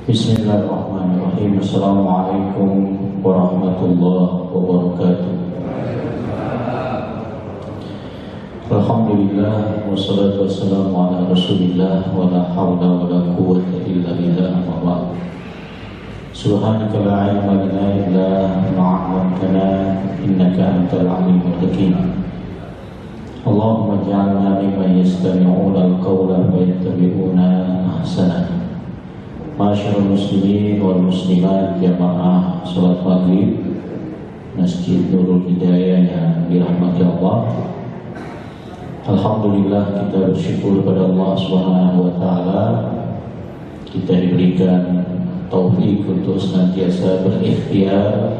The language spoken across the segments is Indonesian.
Bismillahirrahmanirrahim. Assalamualaikum warahmatullahi wabarakatuh. Alhamdulillah wassalatu wassalamu ala Rasulillah wa la hawla wa la quwwata illa billah amma ba'd. Subhanaka la ilma lana illa ma 'allamtana innaka antal alimul hakim. Allahumma ij'alna mimman yastami'una al-qawla wa yattabi'una ahsanah. Masyarul muslimin wal muslimat, jamaah salat maghrib Masjid Nurul Hidayah yang dirahmati Allah. Alhamdulillah, kita bersyukur pada Allah Subhanahu wa taala, kita diberikan taufik untuk senantiasa berikhtiar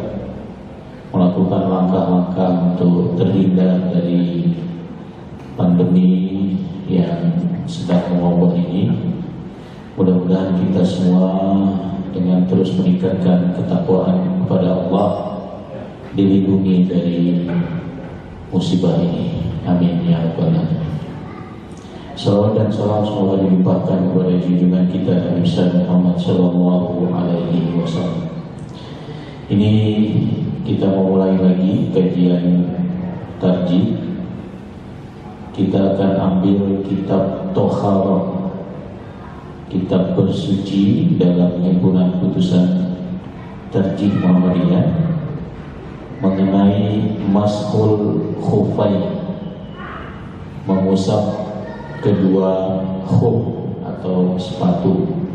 melakukan langkah-langkah untuk terhindar dari pandemi yang sedang mewabah ini. Mudah-mudahan kita semua dengan terus meningkatkan ketakwaan kepada Allah dilindungi dari musibah ini. Amin ya rabbal alamin. Salawat dan salam semoga dilimpahkan kepada junjungan kita Nabi Muhammad sallallahu alaihi wasallam. Ini kita memulai lagi kajian tarjih. Kita akan ambil kitab Thaharah, kitab bersuci dalam himpunan putusan Tarjih Muhammadiyah, mengenai mashul khufain, mengusap kedua khuf atau sepatu.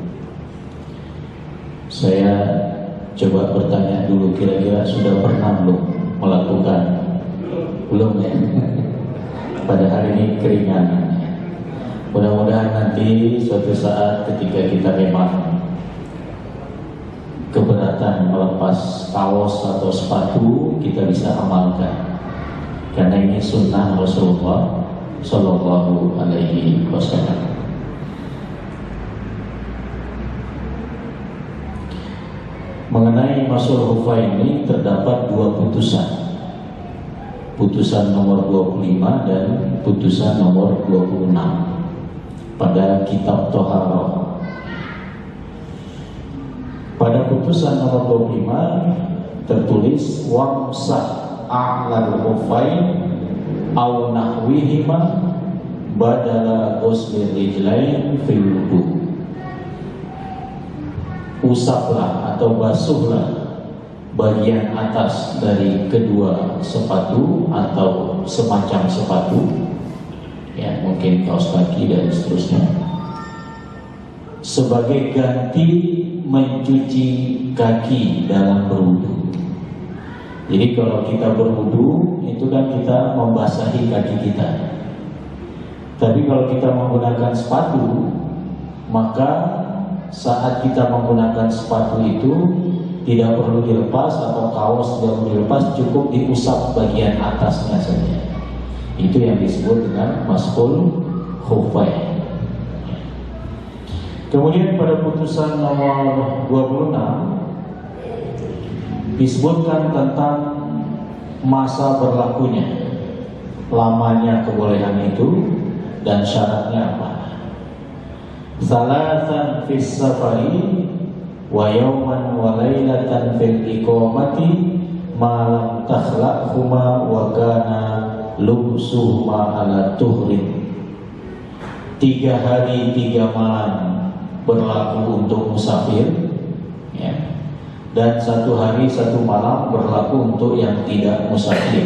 Saya coba bertanya dulu, kira-kira sudah pernah belum melakukan? Belum ya? Pada hari ini keringan. Mudah-mudahan nanti suatu saat ketika kita memang keberatan melepas kaos atau sepatu, kita bisa amalkan, karena ini sunnah Rasulullah Sallallahu Alaihi Wasallam. Mengenai masalah khufain ini terdapat dua putusan, putusan nomor 25 dan putusan nomor 26 pada kitab Thaharah. Pada putusan nomor 25 tertulis wamsah a'lal khufain aw nahwihima badala ghuslir rijlain fil wudu. Usaplah atau basuhlah bagian atas dari kedua sepatu atau semacam sepatu, ya mungkin kaos kaki dan seterusnya, sebagai ganti mencuci kaki dalam berwudu. Jadi kalau kita berwudu itu kan kita membasahi kaki kita. Tapi kalau kita menggunakan sepatu, maka saat kita menggunakan sepatu itu tidak perlu dilepas atau kaos tidak perlu dilepas, cukup diusap bagian atasnya saja. Itu yang disebut dengan mashul khufain. Kemudian pada putusan nomor 26 disebutkan tentang masa berlakunya, lamanya kebolehan itu dan syaratnya apa. Salatan fis safari wa yawman wa lailatan fil iqamati ma lam takhlaqhuma wa kana lubsuhuma ala tuhrin. 3 hari 3 malam berlaku untuk musafir, ya, dan 1 hari 1 malam berlaku untuk yang tidak musafir,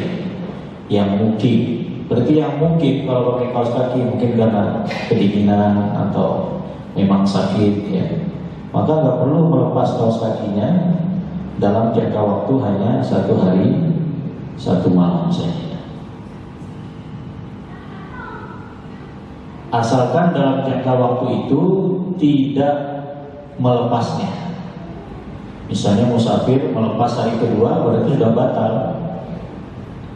yang mukim. Berarti yang mukim kalau pakai kaos kaki mungkin karena kedinginan atau memang sakit, ya, maka nggak perlu melepas kaos kakinya dalam jangka waktu hanya 1 hari 1 malam saja. Asalkan dalam jangka waktu itu tidak melepasnya. Misalnya musafir melepas hari kedua, berarti sudah batal,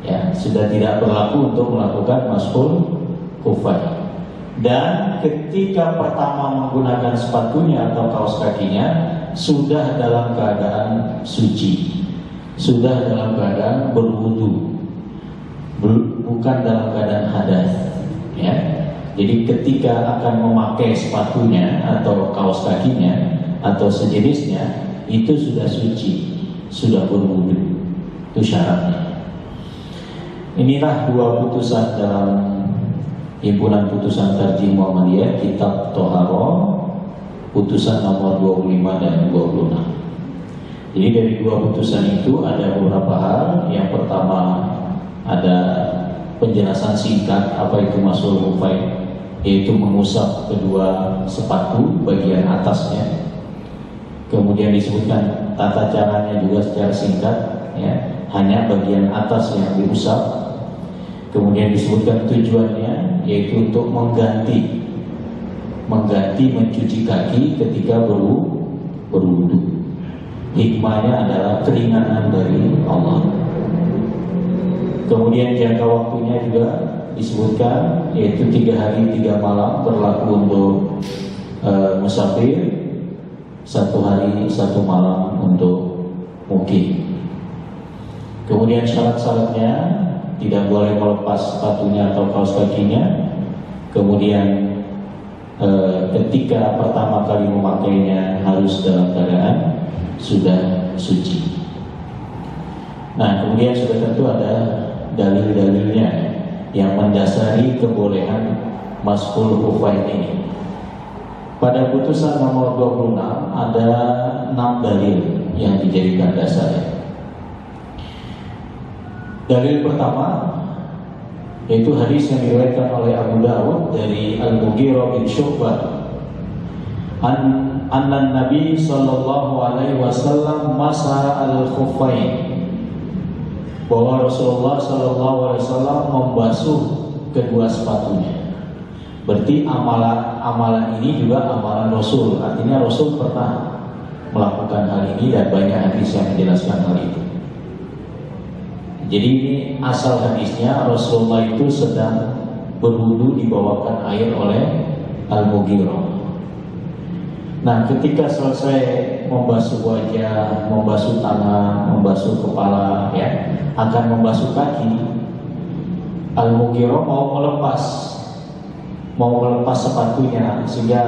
ya, sudah tidak berlaku untuk melakukan mashul khufain. Dan ketika pertama menggunakan sepatunya atau kaos kakinya sudah dalam keadaan suci, sudah dalam keadaan berwudu, bukan dalam keadaan hadas, ya. Jadi ketika akan memakai sepatunya atau kaos kakinya atau sejenisnya itu sudah suci, sudah berwudu. Itu syaratnya. Inilah dua putusan dalam himpunan putusan Tarjih Muhammadiyah kitab Toharo, putusan nomor 25 dan 26. Jadi dari dua putusan itu ada beberapa hal. Yang pertama ada penjelasan singkat apa itu masul hufain, yaitu mengusap kedua sepatu bagian atasnya. Kemudian disebutkan tata caranya juga secara singkat, ya, hanya bagian atas yang diusap. Kemudian disebutkan tujuannya, yaitu untuk mengganti mencuci kaki ketika berwudu. Hikmahnya adalah keringanan dari Allah. Kemudian jangka waktunya juga disebutkan, yaitu 3 hari 3 malam berlaku untuk musafir, 1 hari 1 malam untuk mukim. Kemudian syarat-syaratnya, tidak boleh melepas sepatunya atau kaos kakinya. Kemudian ketika pertama kali memakainya harus dalam keadaan sudah suci. Nah, kemudian sudah tentu ada dalil-dalilnya yang mendasari kebolehan mashul hufain ini. Pada putusan nomor 26 ada 6 dalil yang dijadikan dasar. Dalil pertama yaitu hadis yang diriwayatkan oleh Abu Dawud dari Al-Mughirah bin Syu'bah anna Nabi sallallahu alaihi wasallam masa al-khuffain, bahwa Rasulullah sallallahu alaihi wasallam membasuh kedua sepatunya. Berarti amalan ini juga amalan Rasul. Artinya Rasul pernah melakukan hal ini dan banyak hadis yang menjelaskan hal itu. Jadi ini asal hadisnya, Rasulullah itu sedang berwudu dibawakan air oleh Al-Mughirah. Nah, ketika selesai membasuh wajah, membasuh tangan, membasuh kepala, ya, akan membasuh kaki, Al-Mughirah mau melepas sepatunya, sehingga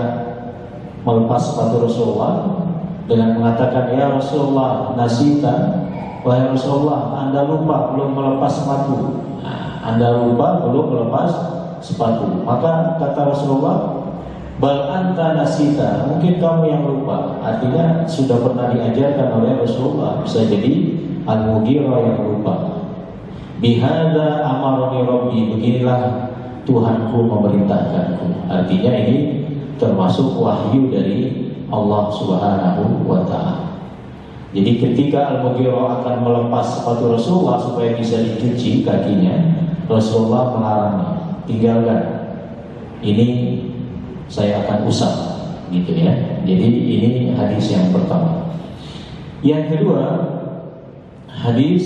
melepas sepatu Rasulullah dengan mengatakan, ya Rasulullah, nasita, wahai Rasulullah, Anda lupa belum melepas sepatu. Nah, Anda lupa belum melepas sepatu. Maka kata Rasulullah, bal anta nasita, mungkin kamu yang lupa. Artinya sudah pernah diajarkan oleh Rasulullah. Bisa jadi Al-Mughirah yang lupa. Bihada amaroni Rabbi, beginilah Tuhanku memerintahkanku. Artinya ini termasuk wahyu dari Allah Subhanahu wa ta'ala. Jadi ketika Al-Mughirah akan melepas sepatu Rasulullah supaya bisa dicuci kakinya, Rasulullah melarangnya, tinggalkan, ini saya akan usap, gitu ya. Jadi ini hadis yang pertama. Yang kedua, hadis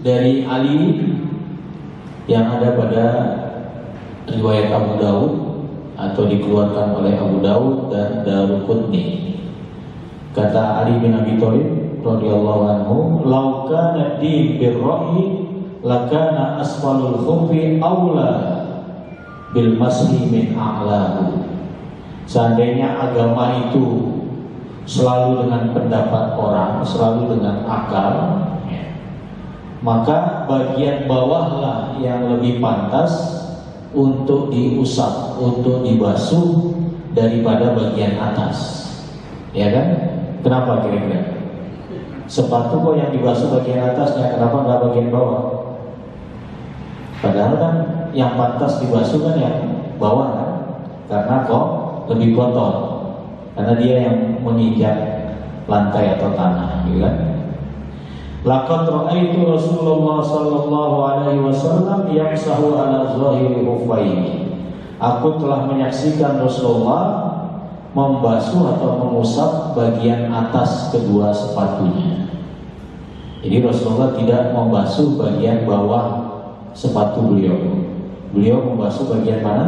dari Ali yang ada pada riwayat Abu Dawud atau dikeluarkan oleh Abu Dawud dan Daruqutni. Kata Ali bin Abi Thalib radhiyallahu anhu, "Lau kana ad-din bir-ra'yi lakana asfalul khuffi aula bil mashi min a'lahu." Seandainya agama itu selalu dengan pendapat orang, selalu dengan akal, maka bagian bawahlah yang lebih pantas untuk diusap, untuk dibasuh daripada bagian atas. Ya kan? Kenapa kira-kira? Sepatu kok yang dibasuh bagian atasnya, kenapa nggak bagian bawah? Padahal kan yang pantas dibasuh kan yang bawah kan? Karena kok lebih kotor, karena dia yang menginjak lantai atau tanah, gitu kan? Laqad ra'aitu Rasulullah sallallahu alaihi wasallam yamsahu ala zahiri huffaihi. Aku telah menyaksikan Rasulullah membasuh atau mengusap bagian atas kedua sepatunya. Jadi Rasulullah tidak membasuh bagian bawah sepatu beliau. Beliau membasuh bagian mana?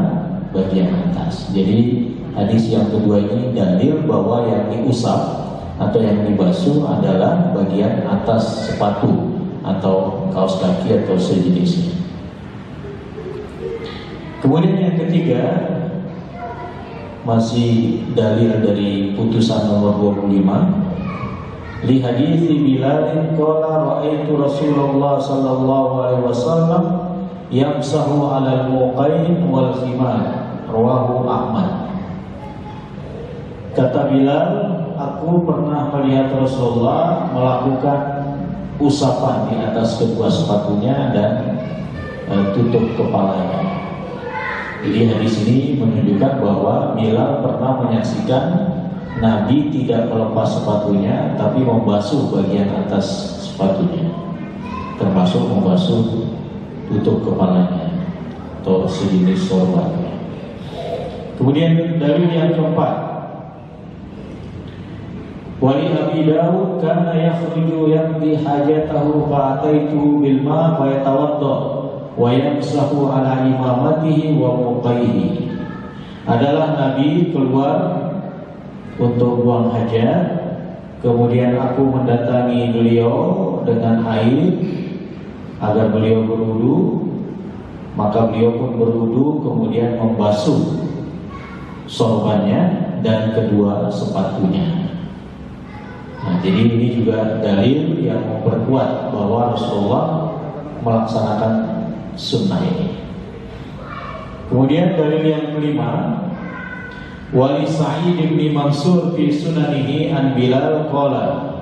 Bagian atas. Jadi hadis yang kedua ini dalil bahwa yang diusap atau yang dibasuh adalah bagian atas sepatu atau kaos kaki atau sejenisnya. Kemudian yang ketiga, masih dalil dari putusan nomor 25. Li hadits Bilal qala ra'aitu Rasulullah sallallahu alaihi wasallam yamsahu 'alal muqain wal khimar, rawahu Ahmad. Kata Bilal, aku pernah melihat Rasulullah melakukan usapan di atas kedua sepatunya dan tutup kepalanya. Jadi hadis ini menunjukkan bahwa Bilal pernah menyaksikan Nabi tidak melepas sepatunya, tapi membasuh bagian atas sepatunya, termasuk membasuh tutup kepalanya atau sejenis sorban. Kemudian dalil yang keempat, wali Abi Dawud kana yakhruju yaqdi hajatahu fa ataitu bil ma fa yatawadda wa yamsahu ala imamatihi wa muqaihi. Adalah Nabi keluar untuk buang hajat, kemudian aku mendatangi beliau dengan air agar beliau berwudu, maka beliau pun berwudu kemudian membasuh sorbannya dan kedua sepatunya. Nah, jadi ini juga dalil yang memperkuat bahwa Rasulullah melaksanakan sunnah ini. Kemudian dalil yang kelima, wali Sa'id bin Mansur fi sunanihi an Bilal qala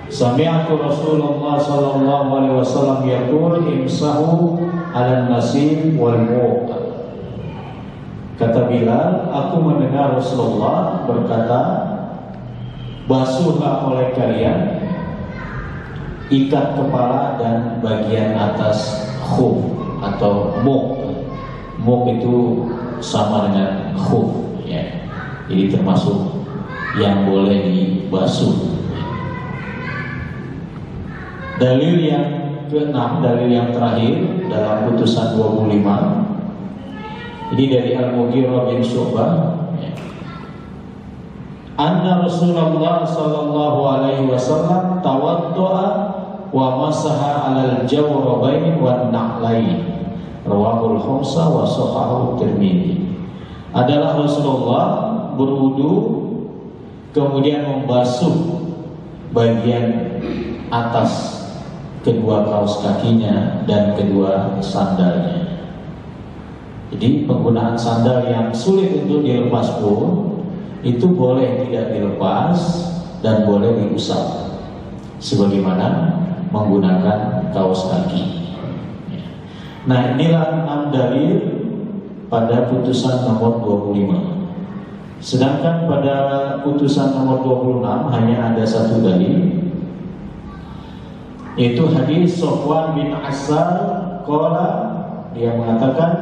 sami'tu Rasulullah sallallahu alaihi wasallam yaqul imsahu 'alan nasib wal muq. Kata Bilal, aku mendengar Rasulullah berkata, basuhlah oleh kalian ikat kepala dan bagian atas khuf atau muq. Muq itu sama dengan khuf, ya. Jadi termasuk yang boleh dibasuh. Dalil yang keenam, dalil yang terakhir dalam putusan 25. Ini dari Al-Mughirah bin Syu'bah. Anna Rasulullah sallallahu alaihi wasallam tawaddu'a wa masaha 'alal jawrabain wan na'lain. Rawahul khamsah wa sahahu Tirmidzi. Adalah Rasulullah berwudu kemudian membasuh bagian atas kedua kaos kakinya dan kedua sandalnya. Jadi penggunaan sandal yang sulit untuk dilepas pun itu boleh tidak dilepas dan boleh diusap sebagaimana menggunakan kaos kaki. Nah, inilah 6 dalil pada putusan nomor 25. Sedangkan pada putusan nomor 26 hanya ada satu dalil, yaitu hadis Sofwan bin Asal qala, dia mengatakan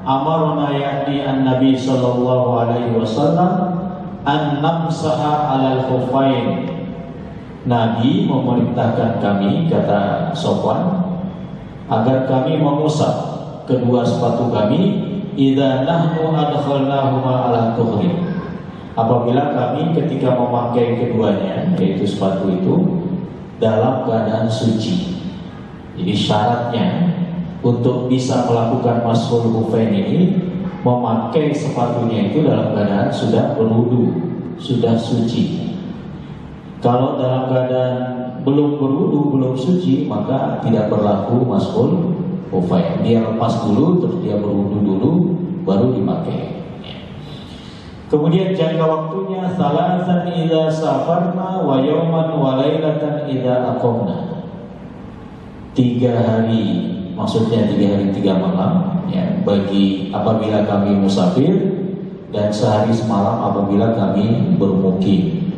amarna ya'di an-nabi sallallahu alaihi wasallam an namsaha 'alal khuffain. Nabi memerintahkan kami, kata Sofwan, agar kami mengusap kedua sepatu kami idza nahnu adkhalnahuma 'ala tuhri. Apabila kami ketika memakai keduanya, yaitu sepatu itu, dalam keadaan suci. Jadi syaratnya untuk bisa melakukan mashul khufain ini, memakai sepatunya itu dalam keadaan sudah berwudu, sudah suci. Kalau dalam keadaan belum berwudu, belum suci, maka tidak berlaku mashul khufain. Dia lepas dulu, terus dia berwudu dulu, baru dipakai. Kemudian jangka waktunya salasan idza safarna wa yawman wa lailatan idza aqamna. 3 hari, maksudnya 3 hari 3 malam, ya, bagi apabila kami musafir, dan sehari semalam apabila kami bermukim.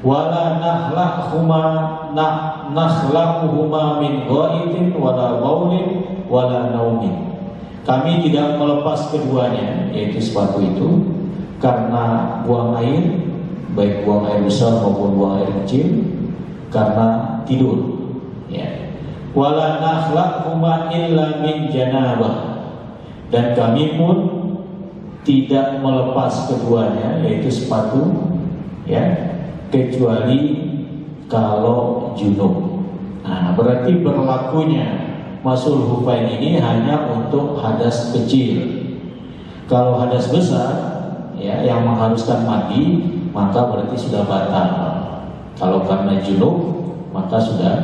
Wala nakhlaquhuma min ghaitin wala baulin wala naumin. Kami tidak melepas keduanya, yaitu sepatu itu, karena buang air, baik buang air besar maupun buang air kecil, karena tidur, ya. Wala nakhlaquhuma illa min janabah. Dan kami pun tidak melepas keduanya, yaitu sepatu, ya, kecuali kalau junub. Nah, berarti berlakunya mashul khufain ini hanya untuk hadas kecil. Kalau hadas besar, ya yang mengharuskan mandi, maka berarti sudah batal. Kalau karena junub, maka sudah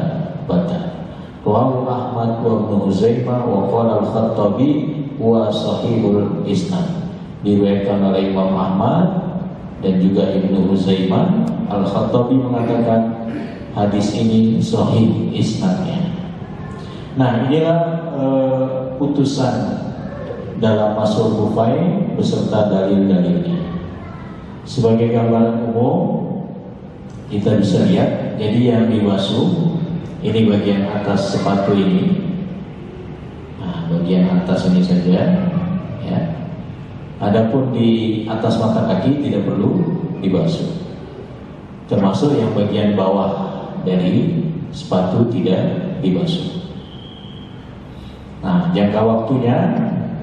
batal. Rawahu Ahmad wa Ibnu Huzaimah wa qala al-Khattabi wa sahihul isnad. Diriwayatkan oleh Imam Ahmad dan juga Ibnu Huzaimah. Al-Khattabi mengatakan hadis ini sahih isnadnya. Nah, inilah putusan dalam Masul Kufai beserta dalil-dalilnya. Sebagai gambaran umum, kita bisa lihat, jadi yang dibasuh ini bagian atas sepatu ini. Nah, bagian atas ini saja, ya. Adapun di atas mata kaki tidak perlu dibasuh. Termasuk yang bagian bawah dari sepatu tidak dibasuh. Nah, jangka waktunya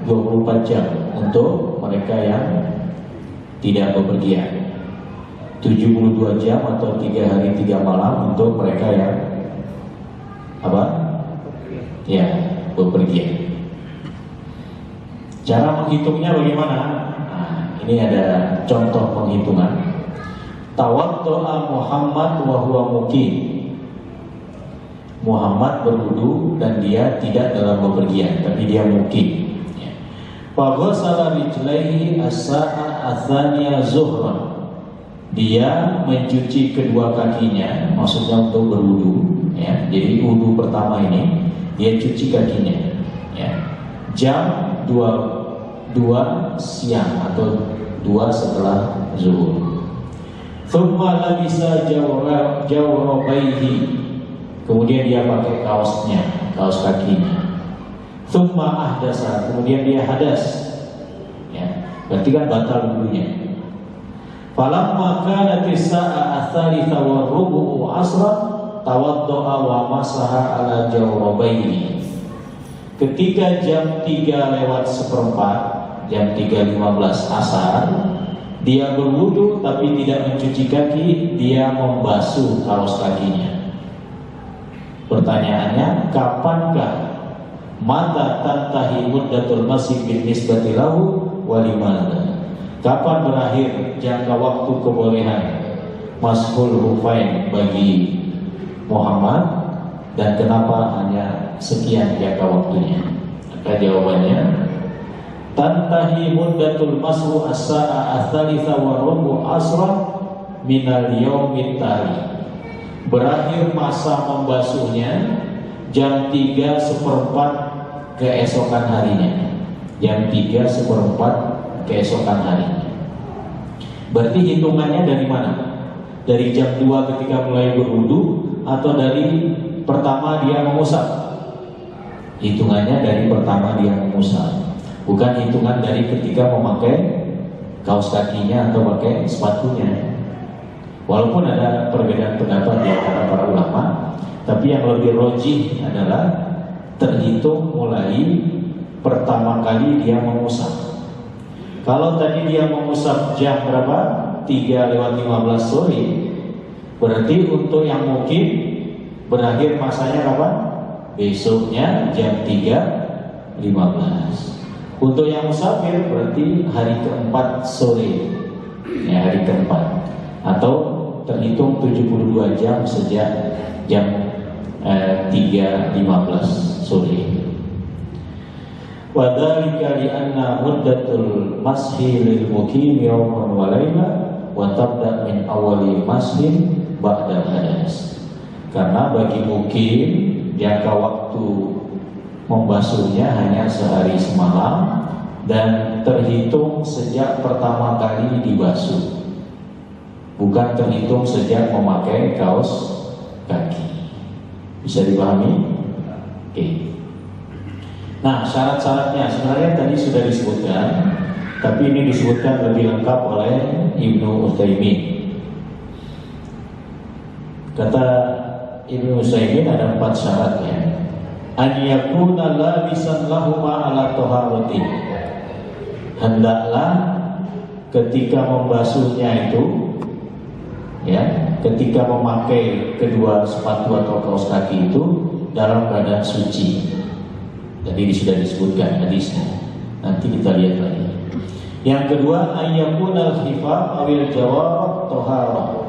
24 jam untuk mereka yang tidak bepergian, 72 jam atau 3 hari 3 malam untuk mereka yang apa? Ya, bepergian. Cara menghitungnya bagaimana? Nah, ini ada contoh penghitungan. Tawaddu'a Muhammad wa huwa muqim. Muhammad berwudu dan dia tidak dalam bepergian, tapi dia muqim. Fa ghassala rijlaihi as-sa'a ats-tsaniyah zuhran. Dia mencuci kedua kakinya, maksudnya untuk berwudu, ya. Jadi wudu pertama ini dia cuci kakinya, ya. Jam 2 siang atau 2 setelah zuhur. Thumma labisa jawrabaihi. Kemudian dia pakai kaosnya, kaos kakinya. Thumma ahdasa, kemudian dia hadas, ya. Berarti kan batal wudunya. Falamma kanat as-sa'a ats-tsalitsa wa rubu'u 'asra tawadda'a wa masaha ala jawrabaihi. Ketika jam 3:04, jam 3:15 asar, dia berwudu tapi tidak mencuci kaki, dia membasuh kaos kakinya. Pertanyaannya, kapankah mata tantahi muddatul masih bin nisbati lahu wa limadha? Kapan berakhir jangka waktu kebolehan mashul hufain bagi Muhammad, dan kenapa hanya sekian jangka waktunya? Maka jawabannya, tantahi muddatul mashu as-sa'a ats-tsalitsa wa rubu' asra minal yaumit tali. Berakhir masa membasuhnya jam 3/4 keesokan harinya. Jam 3/4 keesokan harinya. Berarti hitungannya dari mana? Dari jam 2 ketika mulai berwudu, atau dari pertama dia mengusap? Hitungannya dari pertama dia mengusap, bukan hitungan dari ketika memakai kaos kakinya atau pakai sepatunya. Walaupun ada perbedaan pendapat di antara para ulama, tapi yang lebih rojih adalah terhitung mulai pertama kali dia mengusap. Kalau tadi dia mengusap jam berapa? 3:15 sore. Berarti untuk yang mungkin berakhir masanya kapan? Besoknya jam 3:15. Untuk yang musafir berarti hari keempat sore, ya, hari keempat, atau terhitung 72 jam sejak jam 3:15 sore. Wa dzalika li anna muddatul mashi lil muqim yawman wa laila wa tabda min awali mashin ba'da hadas. Karena bagi muqim jangka waktu membasuhnya hanya sehari semalam dan terhitung sejak pertama kali dibasuh, bukan terhitung sejak memakai kaos kaki. Bisa dipahami? Oke. Nah, syarat-syaratnya sebenarnya tadi sudah disebutkan, tapi ini disebutkan lebih lengkap oleh Ibnu Utsaimin. Kata Ibnu Utsaimin ada 4 syaratnya. An yakuna labisan lahuma ala taharati. Hendaklah ketika membasuhnya itu, ya, ketika memakai kedua sepatu atau kaos kaki itu dalam keadaan suci. Tadi sudah disebutkan hadisnya. Nanti kita lihat lagi. Yang kedua, ayyakunal khifaf awil jawab toharah.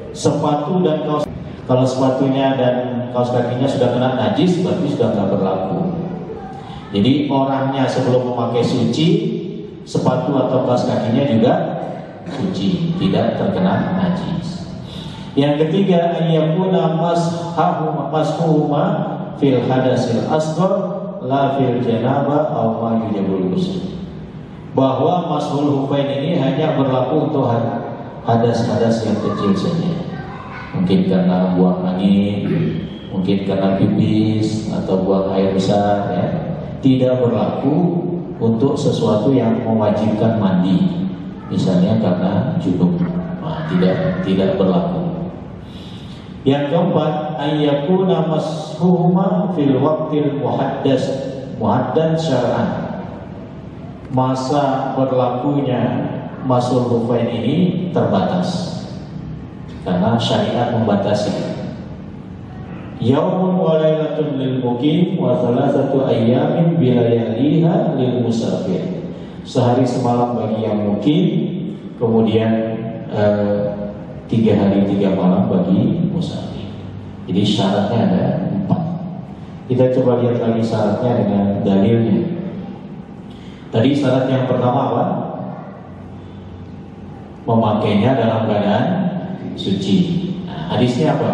Sepatu dan kaos, kalau sepatunya dan kaos kakinya sudah kena najis, berarti sudah nggak berlaku. Jadi orangnya sebelum memakai suci, sepatu atau kaos kakinya juga suci, tidak terkena najis. Yang ketiga, ayyakuna mashuhuma fil hadasil asghar la fil janabah aw ma yujabul ghusl. Bahwa mashul hufain ini hanya berlaku untuk hadas-hadas yang kecil saja. Mungkin karena buang angin, mungkin karena pipis atau buang air besar, ya. Tidak berlaku untuk sesuatu yang mewajibkan mandi, misalnya karena junub. Nah, tidak berlaku. Yang keempat, ayyakuna mashuhuma fil waqtil muhaddad syar'an. Masa berlakunya mashul hufain ini terbatas karena syariat membatasi. Yaumun wa lailatun lil muqim wa thalathatu ayyamin bilayaliha lil musafir. Sehari semalam bagi yang mukim, kemudian 3 hari 3 malam bagi musafir. Jadi syaratnya ada 4. Kita coba lihat lagi syaratnya dengan dalilnya. Tadi syarat yang pertama apa? Memakainya dalam keadaan suci. Nah, hadisnya apa?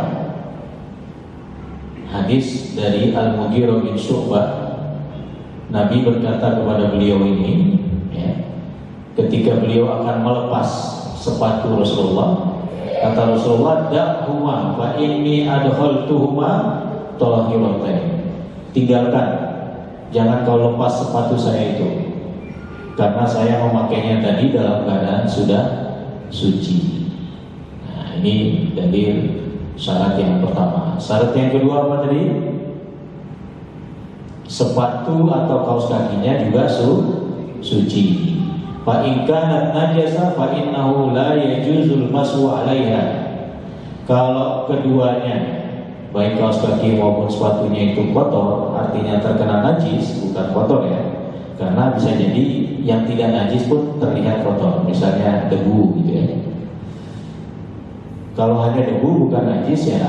Hadis dari Al-Mughirah bin Syu'bah. Nabi berkata kepada beliau ini, ya, ketika beliau akan melepas sepatu Rasulullah, kata Rasulullah, da'huma fa inni adkhaltuhuma tahiratan. Tinggalkan, jangan kau lepas sepatu saya itu, karena saya memakainya tadi dalam keadaan sudah suci. Nah, ini dalil syarat yang pertama. Syarat yang kedua apa tadi? Sepatu atau kaos kakinya juga suci. Fa in kanat najasa fa innahu la yajuzul mashu 'alaiha. Kalau keduanya, baik kaos kaki maupun sepatunya itu kotor, artinya terkena najis, bukan kotor ya. Karena bisa jadi yang tidak najis pun terlihat kotor, misalnya debu gitu ya. Kalau hanya debu bukan najis ya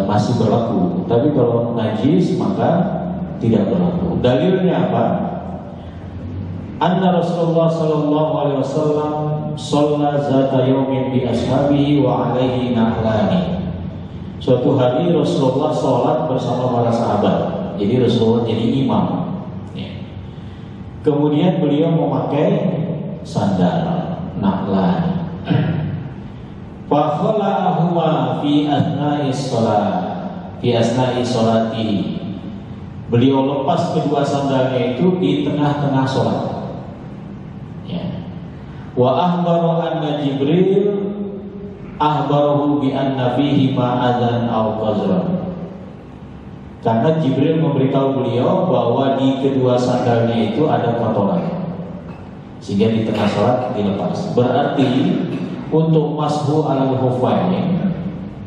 masih berlaku. Tapi kalau najis maka tidak berlaku. Dalilnya apa? Anna Rasulullah sallallahu alaihi wasallam shalla zata yaumin bi ashabihi wa alaihi nahlani. Suatu hari Rasulullah sholat bersama para sahabat. Jadi Rasulullah jadi imam. Kemudian beliau memakai sandal nahlan. Fa khala'ahuma fi asna'i shalah, fi asna'i sholati. Beliau lepas kedua sandalnya itu di tengah-tengah sholat. Ya. Wa ahbaru anna Jibril ahbarahu bi anna fihi ma'adzan aw qazran. Karena Jibril memberitahu beliau bahwa di kedua sandalnya itu ada kotoran, sehingga di tengah sholat dilepas. Berarti untuk mashu al hufain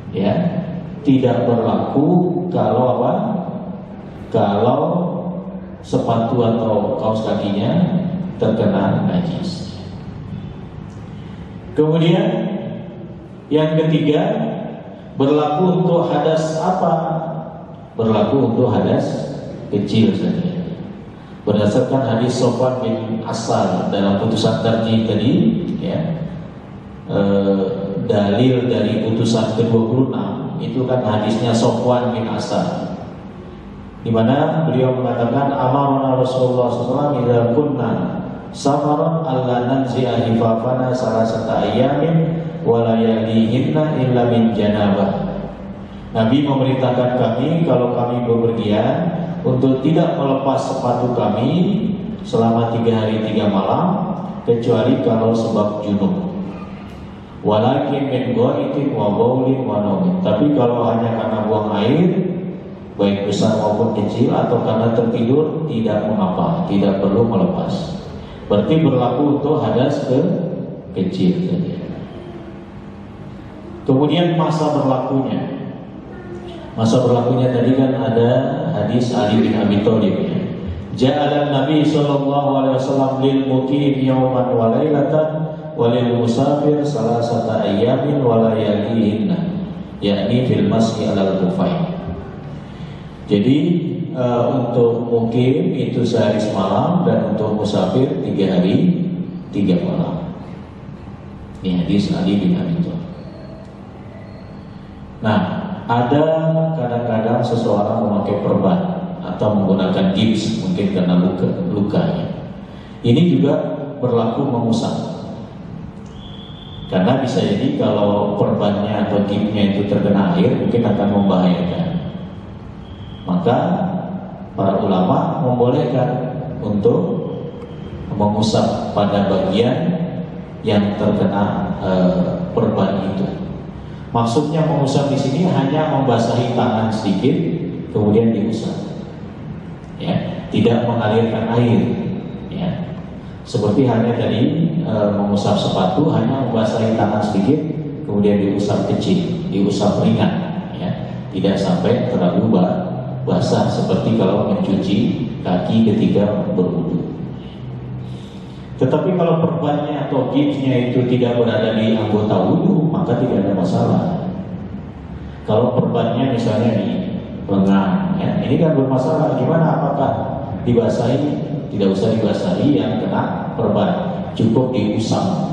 ya tidak berlaku kalau apa? Kalau sepatu atau kaos kakinya terkena najis. Kemudian yang ketiga, berlaku untuk hadas apa? Berlaku untuk hadas kecil saja. Berdasarkan hadis Sofwan bin Asal dalam putusan tarjih tadi, ya, dalil dari putusan ke-26 itu kan hadisnya Sofwan bin Asal, di mana beliau mengatakan amarna Rasulullah SAW idza kunna safaran alla nanzi'a hifafana salasata ayyamin wa layalihinna illa min janabah. Nabi memerintahkan kami kalau kami bepergian untuk tidak melepas sepatu kami selama 3 hari 3 malam kecuali kalau sebab junub. Walakin min ghaitin wa baulin wa nawmin. Tapi kalau hanya karena buang air, baik besar maupun kecil, atau karena tertidur, tidak mengapa, tidak perlu melepas. Berarti berlaku untuk hadas kecil saja. Kemudian masa berlakunya. Masa berlakunya tadi kan ada hadis Ali bin Abi Thalib ya. Ja'ala Nabi sallallahu alaihi wasallam lil muqim yawman wa lailatan wa lil musafir salasata ayyamin wa layalihinna, yakni fil masyi alal kufain. Jadi untuk mukim itu sehari semalam, dan untuk musafir 3 hari 3 malam. Ini hadis Ali bin Abi Thalib. Nah, ada kadang-kadang seseorang memakai perban atau menggunakan gips, mungkin karena lukanya. Ini juga berlaku mengusap. Karena bisa jadi kalau perbannya atau gipsnya itu terkena air, mungkin akan membahayakan. Maka para ulama membolehkan untuk mengusap pada bagian yang terkena perban itu. Maksudnya mengusap di sini hanya membasahi tangan sedikit, kemudian diusap, ya, tidak mengalirkan air, ya. Seperti halnya tadi mengusap sepatu, hanya membasahi tangan sedikit, kemudian diusap kecil, diusap ringan, ya, tidak sampai terlalu basah seperti kalau mencuci kaki ketika berwudu. Tetapi kalau perbannya atau gipsnya itu tidak berada di anggota wudu, maka tidak ada masalah. Kalau perbannya misalnya di lengan, ya, ini kan bermasalah. Gimana? Apakah dibasahi? Tidak usah dibasahi yang kena perban, cukup diusap,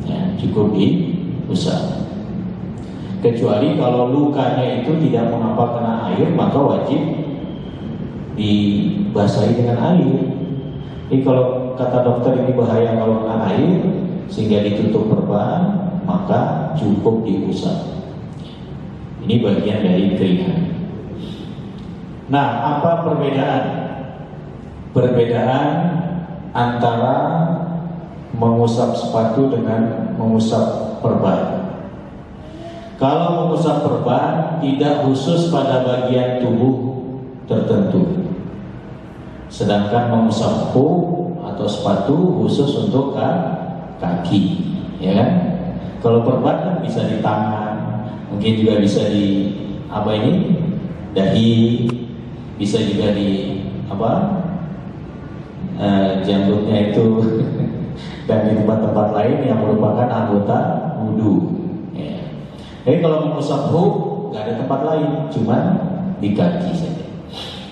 ya, cukup diusap. Kecuali kalau lukanya itu tidak mengapa kena air, maka wajib dibasahi dengan air. Jadi kalau kata dokter ini bahaya kalau kena air, sehingga ditutup perban, maka cukup diusap. Ini bagian dari keringat. Nah, apa perbedaan? Perbedaan antara mengusap sepatu dengan mengusap perban. Kalau mengusap perban tidak khusus pada bagian tubuh tertentu. Sedangkan mengusap khuff atau sepatu khusus untuk kaki, ya kan? Kalau perban kan bisa di tangan, mungkin juga bisa di dahi, bisa juga di janggutnya itu dan di tempat-tempat lain yang merupakan anggota wudu. Ya. Jadi kalau mengusap khuff nggak ada tempat lain, cuma di kaki saja.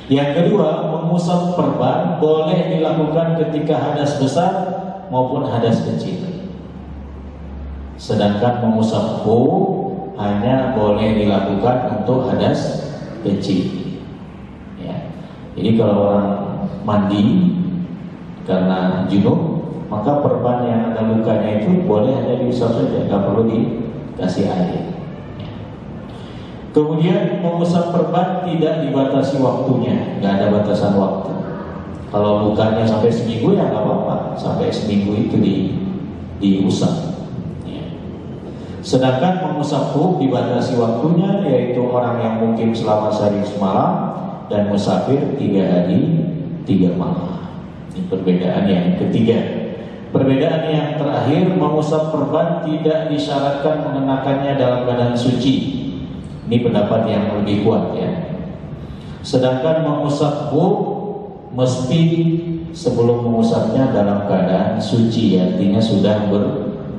Yang kedua, mengusap perban boleh dilakukan ketika hadas besar maupun hadas kecil. Sedangkan mengusap khuff hanya boleh dilakukan untuk hadas kecil. Ya. Jadi kalau orang mandi karena junub, maka perban yang ada lukanya itu boleh hanya diusap saja, nggak perlu dikasih air. Kemudian mengusap perban tidak dibatasi waktunya, nggak ada batasan waktu. Kalau lukanya sampai seminggu ya nggak apa-apa, sampai seminggu itu diusap. Ya. Sedangkan mengusap khuff dibatasi waktunya, yaitu orang yang mukim selama sehari semalam dan musafir 3 hari 3 malam. Ini perbedaan yang ketiga. Perbedaan yang terakhir, mengusap perban tidak disyaratkan mengenakannya dalam keadaan suci. Ini pendapat yang lebih kuat, ya. Sedangkan mengusap khuff mesti sebelum mengusapnya dalam keadaan suci, artinya sudah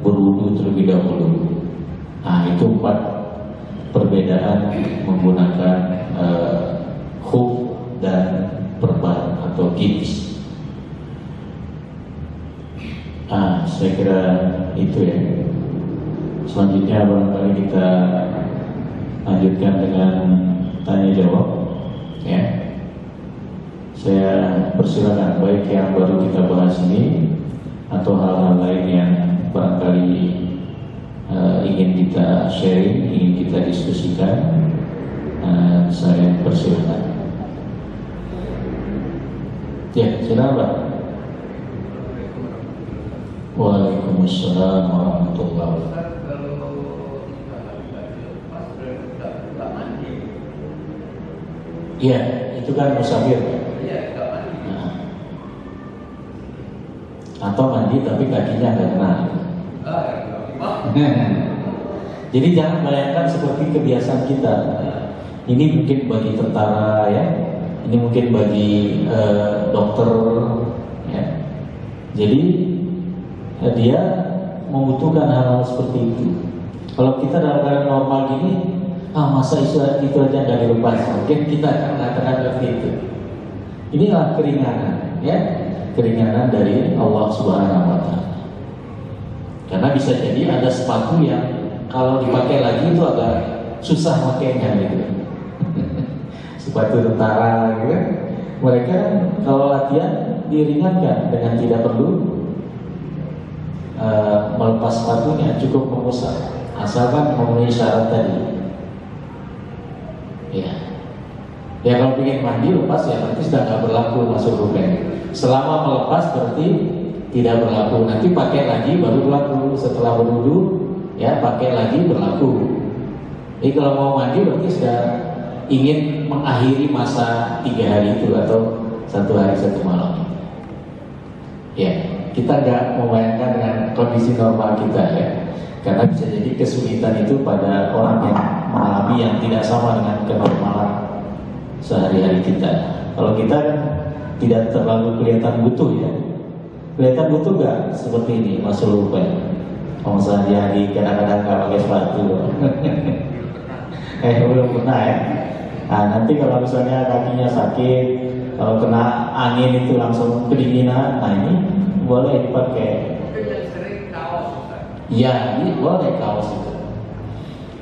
berwudu terlebih dahulu. Nah, itu 4 perbedaan menggunakan khuff dan perban atau gips. Saya kira itu, ya. Selanjutnya barangkali kita lanjutkan dengan tanya jawab, ya. Saya persilakan, baik yang baru kita bahas ini atau hal-hal lain yang barangkali ingin kita sharing, ingin kita diskusikan, saya persilakan. Ya, silakan. Waalaikumsalam warahmatullahi wabarakatuh. Iya, itu kan musafir. Iya, tidak mandi. Nah. Atau mandi tapi kakinya nggak kena. Jadi jangan bayangkan seperti kebiasaan kita. Ini mungkin bagi tentara, ya, Ini mungkin bagi dokter, ya. Jadi dia membutuhkan hal-hal seperti itu. Kalau kita dalam keadaan normal gini, masa itu aja nggak dilepas, mungkin kita akan mengatakan seperti itu. Inilah keringanan, ya, keringanan dari Allah Subhanahu Wa Taala. Karena bisa jadi ada sepatu yang kalau dipakai lagi itu agak susah makainya gitu. Sepatu tentara gitu. Mereka kalau latihan diringankan dengan tidak perlu melepas sepatunya, cukup mengusap asalkan memenuhi syarat tadi. Ya kalau ingin mandi lepas ya berarti sudah nggak berlaku masuk rukun. Selama melepas berarti tidak berlaku. Nanti pakai lagi baru berlaku. Setelah berwudu ya pakai lagi berlaku. Jadi kalau mau mandi berarti sudah ingin mengakhiri masa 3 hari itu atau 1 hari 1 malam. Ya, kita nggak membayangkan dengan kondisi normal kita ya, karena bisa jadi kesulitan itu pada orang yang mengalami yang tidak sama dengan kenormalan sehari-hari kita. Kalau kita tidak terlalu kelihatan butuh ya, kelihatan butuh nggak seperti ini Mas Lupen. Kalau misalnya di kadang-kadang nggak pakai sepatu, belum pernah ya. Nah nanti kalau misalnya kakinya sakit, kalau kena angin itu langsung kedinginan, nah ini boleh dipakai. Ya, ini boleh kaos itu.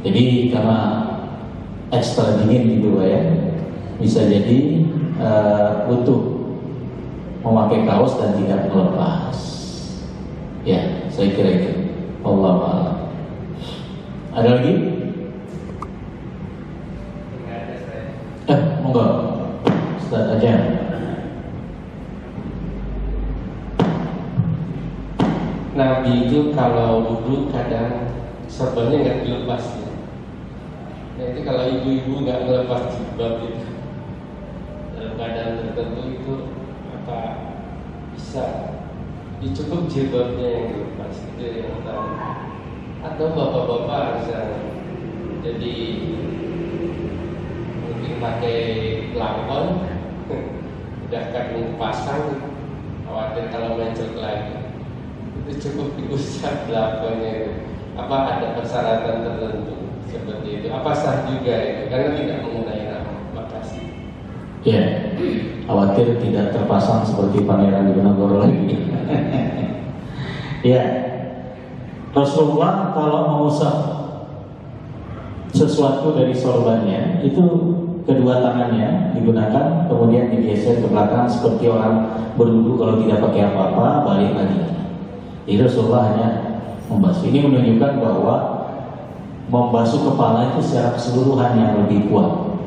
Jadi karena ekstra dingin gitu ya, bisa jadi butuh memakai kaos dan tidak melepas. Ya, saya kira itu. Allah a'lam. Ada lagi? Monggo, Ustaz aja. Nabi itu kalau wudu kadang sorbannya nggak dilepas ya. Nah itu kalau ibu-ibu nggak ngelepas jilbab itu dalam keadaan tertentu itu apa bisa cukup jilbabnya yang dilepas itu yang tahu. Atau bapak-bapak bisa jadi mungkin pakai lampon udah kadung pasang, khawatir kalau mencet lagi itu cukup diusap belakangnya itu. Apa ada persyaratan tertentu seperti itu? Apa sah juga itu? Karena tidak mengenai nama. Makasih. Ya, khawatir tidak terpasang seperti Pangeran Diponegoro lagi. Ya, Rasulullah kalau mengusap sesuatu dari sorbannya itu kedua tangannya digunakan, kemudian digeser ke belakang seperti orang berwudu kalau tidak pakai apa-apa, balik lagi. Jadi Rasulullah hanya membasuh. Ini menunjukkan bahwa membasuh kepala itu secara keseluruhan yang lebih kuat.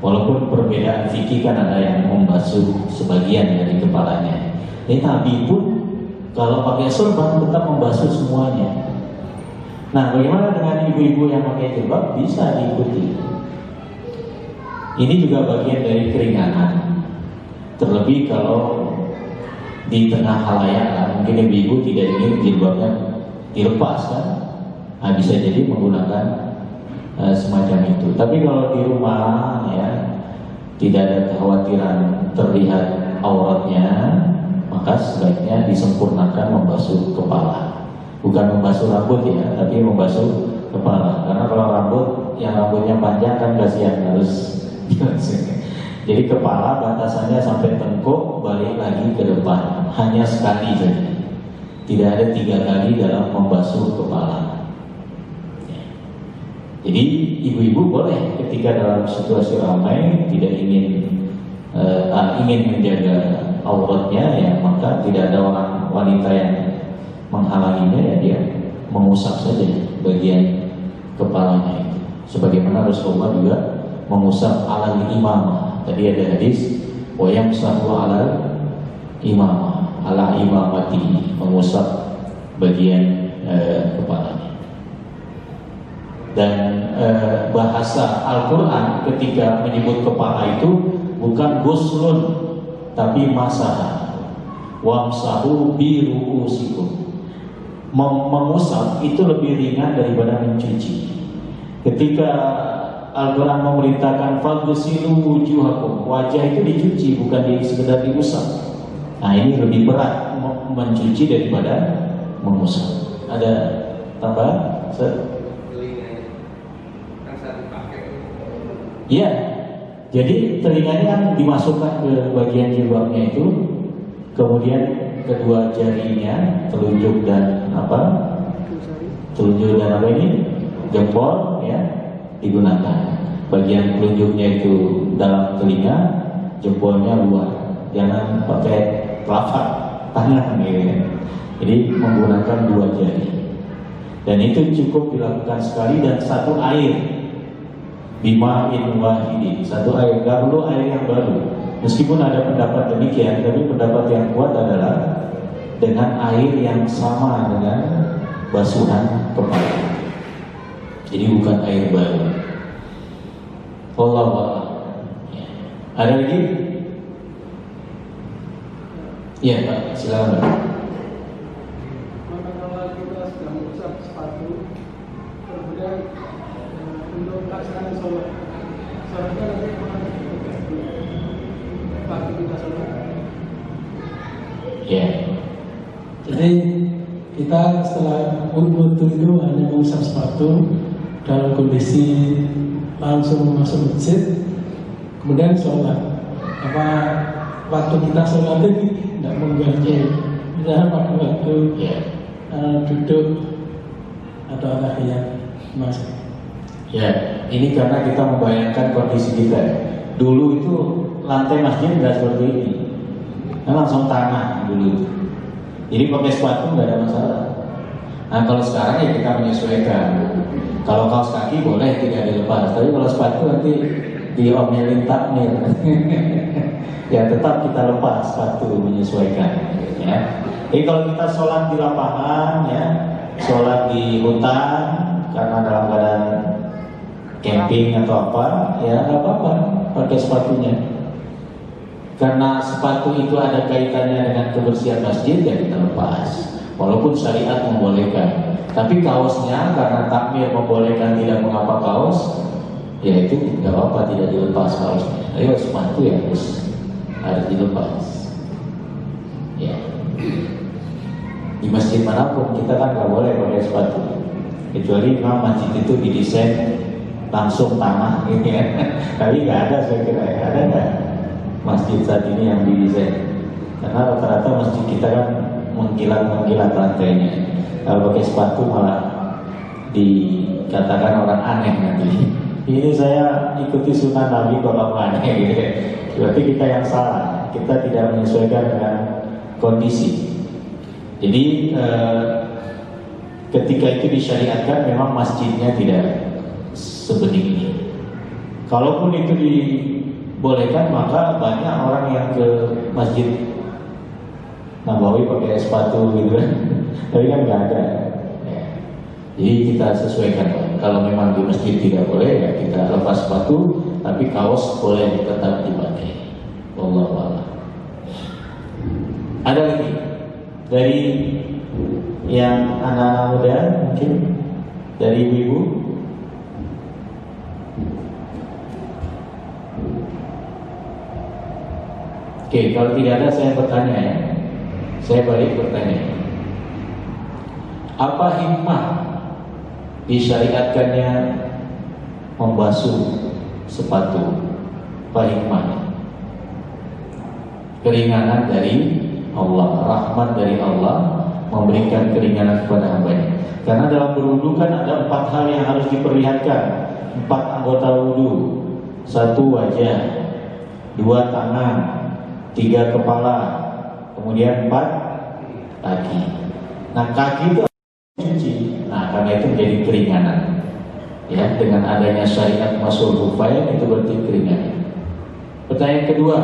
Walaupun perbedaan fikih kan ada yang membasuh sebagian dari kepalanya. Jadi Nabi pun kalau pakai sorban tetap membasuh semuanya. Nah, bagaimana dengan ibu-ibu yang pakai jilbab? Bisa diikuti. Ini juga bagian dari keringanan. Terlebih kalau di tengah halayak, mungkin ibu-ibu tidak ingin jilbabnya dilepas kan? Nah, bisa jadi menggunakan semacam itu. Tapi kalau di rumah ya tidak ada kekhawatiran terlihat auratnya, maka sebaiknya disempurnakan membasuh kepala. Bukan membasuh rambut ya, tapi membasuh kepala. Karena kalau yang rambutnya panjang kan kasihan harus jadi kepala batasannya sampai tengkuk, balik lagi ke depan, hanya sekali saja. Tidak ada 3 kali dalam membasuh kepala. Jadi ibu-ibu boleh ketika dalam situasi ramai tidak ingin menjaga auratnya ya, maka tidak ada orang wanita yang menghalanginya ya, dia mengusap saja bagian kepalanya itu. Sebagaimana Rasulullah juga mengusap alal imamah. Tadi ada hadis wa yamsahu alal imamah, ala imamati, mengusap bagian kepalanya. Dan bahasa Al-Quran ketika menyebut kepala itu bukan guslun tapi masah. Wamsahu bi ru'usikum. Mengusap itu lebih ringan daripada mencuci. Ketika Al-Quran memerintahkan faghsilu wujuhakum, wajah itu dicuci, bukan sekedar diusap. Nah ini lebih berat mencuci daripada mengusap. Ada tambahan? Iya, jadi telinganya kan dimasukkan ke bagian jilbabnya itu, kemudian kedua jarinya, telunjuk dan jempol ya digunakan. Bagian telunjuknya itu dalam telinga, jempolnya luar. Jangan pakai telapak tangan gitu ya. Jadi menggunakan dua jari. Dan itu cukup dilakukan sekali dan satu air. Bima'in wahidi, satu air, gak perlu air yang baru. Meskipun ada pendapat demikian, tapi pendapat yang kuat adalah dengan air yang sama dengan basuhan kepala. Jadi bukan air baru. Wallahu a'lam. Ada lagi? Iya Pak, silakan Pak. Manakala kita sedang mengusap sepatu, kemudian untuk pelaksanaan sholat, sholatnya nanti waktu kita sholat. Ya. Jadi kita setelah wudhu itu hanya mengusap sepatu dalam kondisi langsung masuk masjid, kemudian sholat. Apa waktu kita sholat itu tidak mengganggu? Misalnya pada waktu duduk atau tahiyat masuk. Ya, ini karena kita membayangkan kondisi kita. Dulu itu lantai masjid nggak seperti ini, langsung tanah dulu itu. Jadi pakai sepatu nggak ada masalah. Nah kalau sekarang ya kita menyesuaikan. Kalau kaos kaki boleh tidak dilepas, tapi kalau sepatu nanti diomelin takmir. Ya tetap kita lepas sepatu, menyesuaikan. Ya. Jadi kalau kita sholat di lapangan, ya, sholat di hutan karena dalam keadaan camping atau apa, ya nggak apa-apa pakai sepatunya. Karena sepatu itu ada kaitannya dengan kebersihan masjid, ya kita lepas. Walaupun syariat membolehkan, tapi kaosnya karena takmir membolehkan tidak mengapa kaos, ya itu nggak apa-apa tidak dilepas kaosnya. Ayo sepatu ya harus dilepas. Ya. Di masjid manapun kita kan nggak boleh pakai sepatu, kecuali memang masjid itu didesain langsung tanah gitu ya. Tapi nggak ada saya kira ya. Ada nggak masjid saat ini yang didesain? Karena rata-rata masjid kita kan mengkilat lantainya. Kalau pakai sepatu malah dikatakan orang aneh nanti. Ini saya ikuti sunnah Nabi kalau aneh gitu ya. Berarti kita yang salah. Kita tidak menyesuaikan dengan kondisi. Jadi ketika itu disyariatkan memang masjidnya tidak sebening ini. Kalaupun itu dibolehkan, maka banyak orang yang ke masjid Nabawi pakai sepatu gitu kan. Tapi kan nggak ada. Ya. Jadi kita sesuaikan. Kalau memang di masjid tidak boleh, ya kita lepas sepatu, tapi kaos boleh tetap dipakai. Wallahu a'lam. Ada lagi dari yang anak-anak muda, mungkin dari ibu-ibu. Oke, kalau tidak ada saya bertanya ya. Saya balik bertanya. Apa hikmah disyariatkannya membasuh sepatu? Apa hikmahnya? Keringanan dari Allah, rahmat dari Allah memberikan keringanan kepada hambanya. Karena dalam berwudu kan ada 4 hal yang harus diperlihatkan, 4 anggota wudu. 1 wajah, 2 tangan, 3 kepala, kemudian 4 kaki. Nah kaki itu cuci. Nah karena itu menjadi keringanan. Ya, dengan adanya syariat masul hufain itu berarti keringanan. Pertanyaan kedua,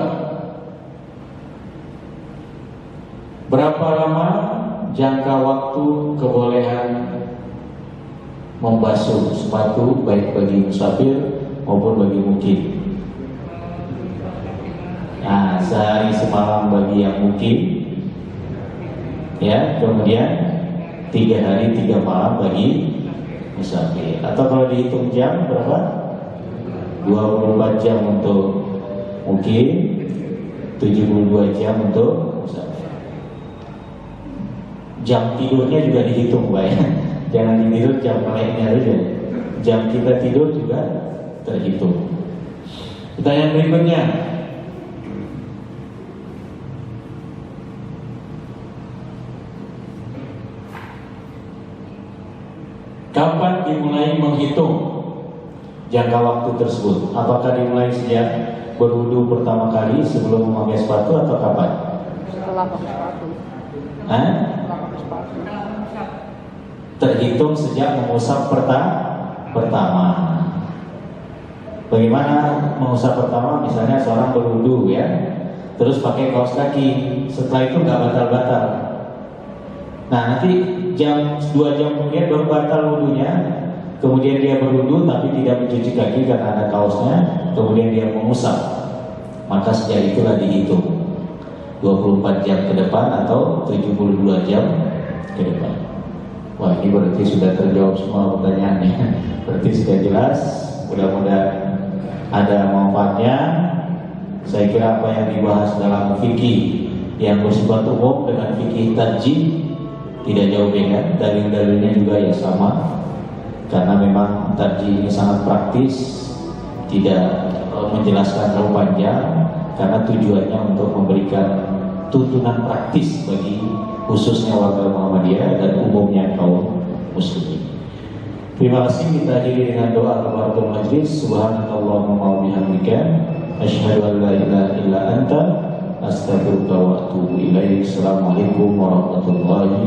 berapa lama jangka waktu kebolehan membasuh sepatu baik bagi musafir maupun bagi mukim? Nah, sehari semalam bagi yang mukim, ya, kemudian 3 hari 3 malam bagi musafir. Atau kalau dihitung jam berapa? 24 jam untuk mungkin 72 jam untuk musafir. Jam tidurnya juga dihitung, Pak ya. Jangan tidur jam lainnya aja. Jam kita tidur juga terhitung. Pertanyaan berikutnya. Kapan dimulai menghitung jangka waktu tersebut? Apakah dimulai sejak berwudu pertama kali sebelum memakai sepatu atau kapan? Setelah pakai sepatu. Hah? Setelah pakai sepatu. Terhitung sejak mengusap pertama. Bagaimana mengusap pertama? Misalnya seorang berwudu ya, terus pakai kaos kaki, setelah itu nggak batal-batal. Nah nanti 2 jam kemudian baru batal wudunya. Kemudian dia berwudu tapi tidak mencuci kaki karena ada kaosnya. Kemudian dia mengusap. Maka sejak itulah dihitung 24 jam ke depan atau 72 jam ke depan. Wah, ini berarti sudah terjawab semua pertanyaannya. Berarti sudah jelas. Mudah-mudahan ada manfaatnya. Saya kira apa yang dibahas dalam fikih yang bersifat umum dengan fikih tarjih tidak jauh beda. Dalil-dalilnya juga ya sama. Karena memang tarjih ini sangat praktis, tidak menjelaskan terlalu panjang, karena tujuannya untuk memberikan tuntunan praktis bagi khususnya warga Muhammadiyah dan umumnya kaum muslimin. Terima kasih, kita akhiri dengan doa kafaratul majlis. Subhanakallahumma wa bihamdika asyhadu an la ilaha illa anta astaghfiruka wa atubu ilaik. Assalamualaikum warahmatullahi